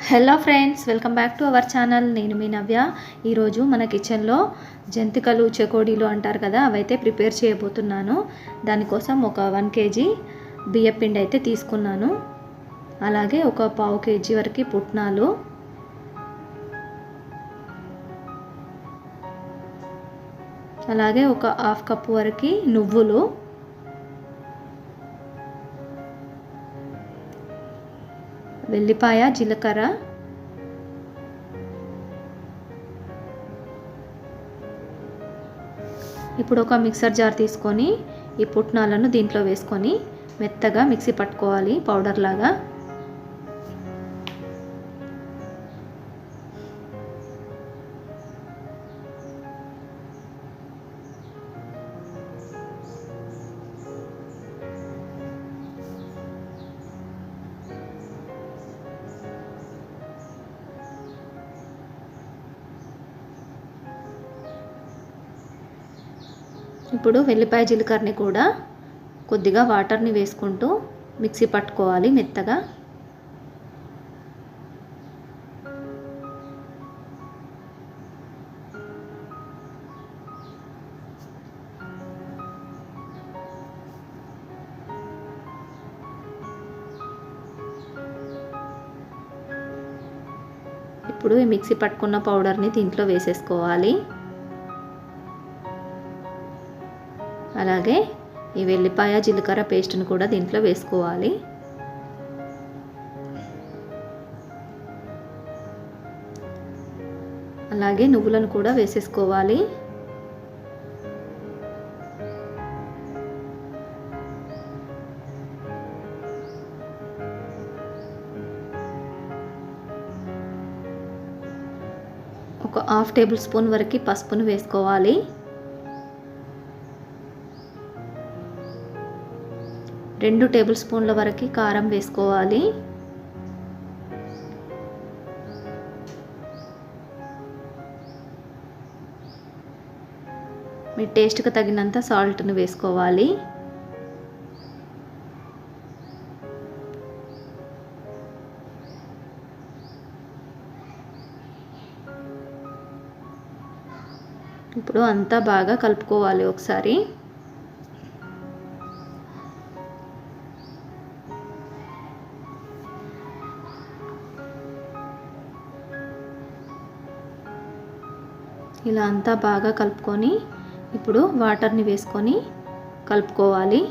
Hello friends, welcome back to our channel. నేను మీ నవ్య. ఈరోజు మన కిచెన్లో జంతికలు చెకోడీలు అంటారు కదా, అవైతే ప్రిపేర్ చేయబోతున్నాను. దానికోసం ఒక 1 kg బియ్యపిండి అయితే తీసుకున్నాను. అలాగే ఒక పావు కేజీ వరకు పుట్నాలు, అలాగే ఒక హాఫ్ కప్పు వరకు నువ్వులు, వెల్లిపాయ, జీలకర్ర, ఇప్పుడు ఒక మిక్సర్ జార్ తీసుకొని ఈ పుట్నాలను దీంట్లో వేసుకొని మెత్తగా మిక్సీ పట్టుకోవాలి, పౌడర్ లాగా. ఇప్పుడు వెల్లిపాయ జీలకర్రని కూడా కొద్దిగా వాటర్ని వేసుకుంటూ మిక్సీ పట్టుకోవాలి మెత్తగా. ఇప్పుడు ఈ మిక్సీ పట్టుకున్న పౌడర్ని దీంట్లో వేసేసుకోవాలి. అలాగే ఈ వెల్లిపాయ జీలకర్ర పేస్ట్ని కూడా దీంట్లో వేసుకోవాలి. అలాగే నువ్వులను కూడా వేసేసుకోవాలి. ఒక హాఫ్ టేబుల్ స్పూన్ వరకు పసుపును వేసుకోవాలి. 2 టేబుల్ స్పూన్ల వరకు కారం వేసుకోవాలి. మీ టేస్ట్కి తగినంత సాల్ట్ని వేసుకోవాలి. ఇప్పుడు అంతా బాగా కలుపుకోవాలి ఒకసారి. ఇలా అంతా బాగా కలుపుకొని ఇప్పుడు వాటర్ని వేసుకొని కలుపుకోవాలి.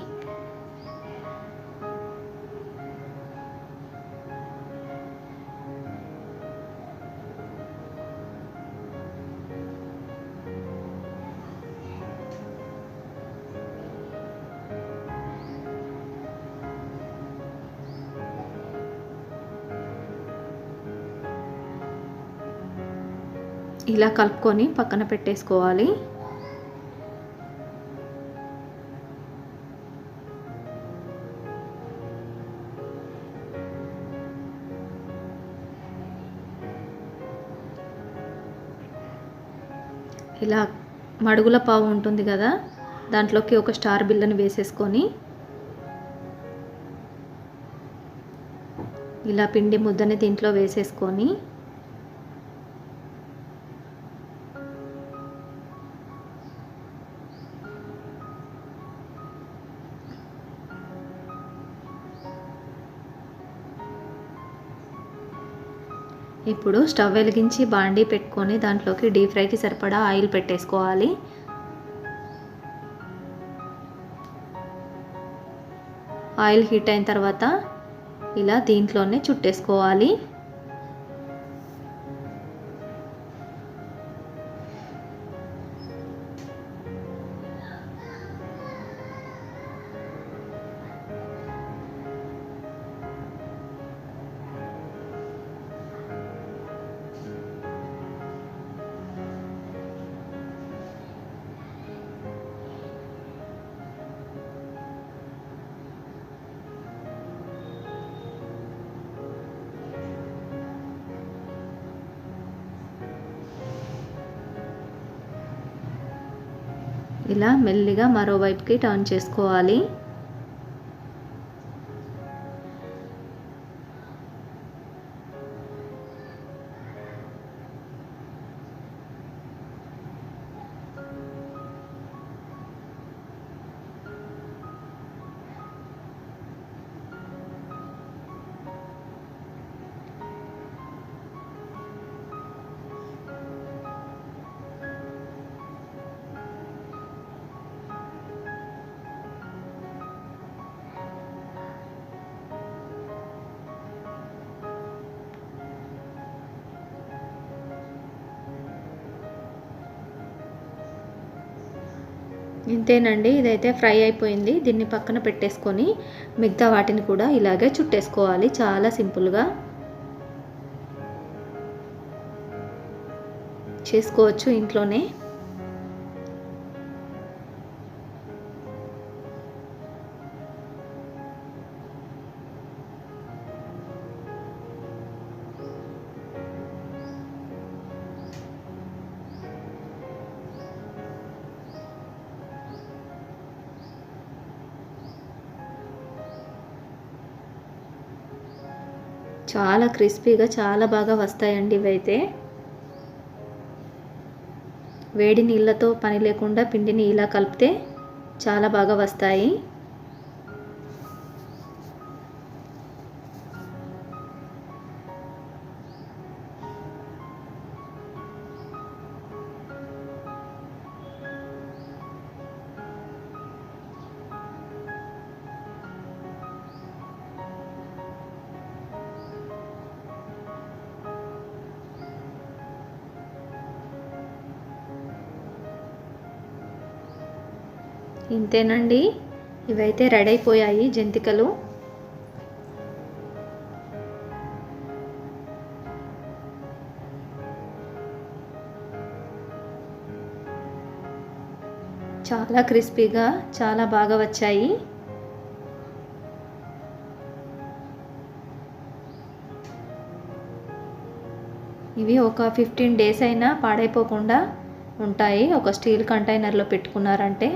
ఇలా కలుపుకొని పక్కన పెట్టేసుకోవాలి. ఇలా మడుగుల పావు ఉంటుంది కదా, దాంట్లోకి ఒక స్టార్ బిళ్ళని వేసేసుకొని ఇలా పిండి ముద్దని దీంట్లో వేసేసుకొని ఇప్పుడు స్టవ్ వెలిగించి బాండీ పెట్టుకొని దాంట్లోకి డీప్ ఫ్రైకి సరిపడా ఆయిల్ పెట్టేసుకోవాలి. ఆయిల్ హీట్ అయిన తర్వాత ఇలా దీంట్లోనే చుట్టేసుకోవాలి. ఇలా మెల్లిగా మరోవైపుకి టర్న్ చేసుకోవాలి. ఇంతేనండి, ఇదైతే ఫ్రై అయిపోయింది. దీన్ని పక్కన పెట్టేసుకొని మిగతా వాటిని కూడా ఇలాగే చుట్టేసుకోవాలి. చాలా సింపుల్గా చేసుకోవచ్చు ఇంట్లోనే. చాలా క్రిస్పీగా చాలా బాగా వస్తాయండి ఇవైతే. వేడి నీళ్ళతో పని లేకుండా పిండిని ఇలా కలిపితే చాలా బాగా వస్తాయి. ఇంతేనండి, ఇవైతే రెడీ అయిపోయాయి జంతికలు. చాలా క్రిస్పీగా చాలా బాగా వచ్చాయి. ఇవి ఒక 15 డేస్ అయినా పాడైపోకుండా ఉంటాయి ఒక స్టీల్ కంటైనర్లో పెట్టుకున్నారంటే.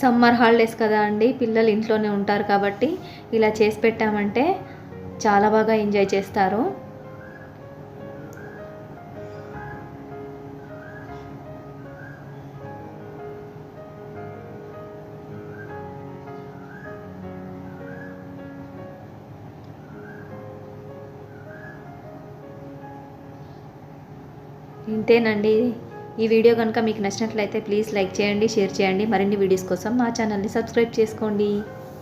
సమ్మర్ హాలిడేస్ కదా అండి, పిల్లలు ఇంట్లోనే ఉంటారు కాబట్టి ఇలా చేసి పెట్టామంటే చాలా బాగా ఎంజాయ్ చేస్తారు. ఇంతేనండి. ఈ వీడియో కనుక మీకు నచ్చినట్లయితే ప్లీజ్ లైక్ చేయండి, షేర్ చేయండి. మరిన్ని వీడియోస్ కోసం మా ఛానల్ని సబ్స్క్రైబ్ చేసుకోండి.